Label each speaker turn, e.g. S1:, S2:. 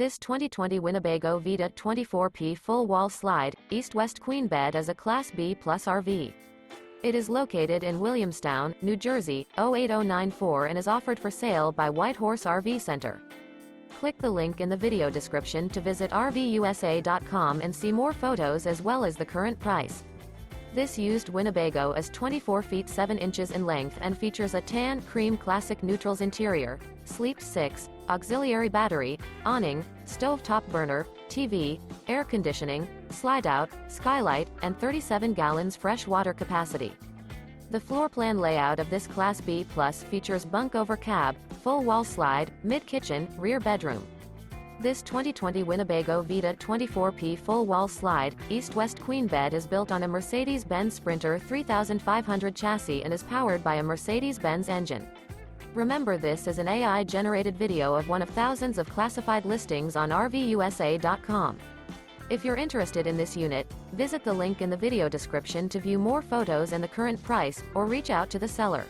S1: This 2020 Winnebago Vita 24P full wall slide, east-west queen bed is a Class B plus RV. It is located in Williamstown, New Jersey, 08094 and is offered for sale by White Horse RV Center. Click the link in the video description to visit RVUSA.com and see more photos as well as the current price. This used Winnebago is 24 feet 7 inches in length and features a tan cream classic neutrals interior, sleep 6, auxiliary battery, awning, stovetop burner, TV, air conditioning, slide-out, skylight, and 37 gallons fresh water capacity. The floor plan layout of this Class B Plus features bunk over cab, full wall slide, mid-kitchen, rear bedroom. This 2020 Winnebago Vita 24P full wall slide, east-west queen bed is built on a Mercedes-Benz Sprinter 3500 chassis and is powered by a Mercedes-Benz engine. Remember, this is an AI-generated video of one of thousands of classified listings on RVUSA.com. If you're interested in this unit, visit the link in the video description to view more photos and the current price, or reach out to the seller.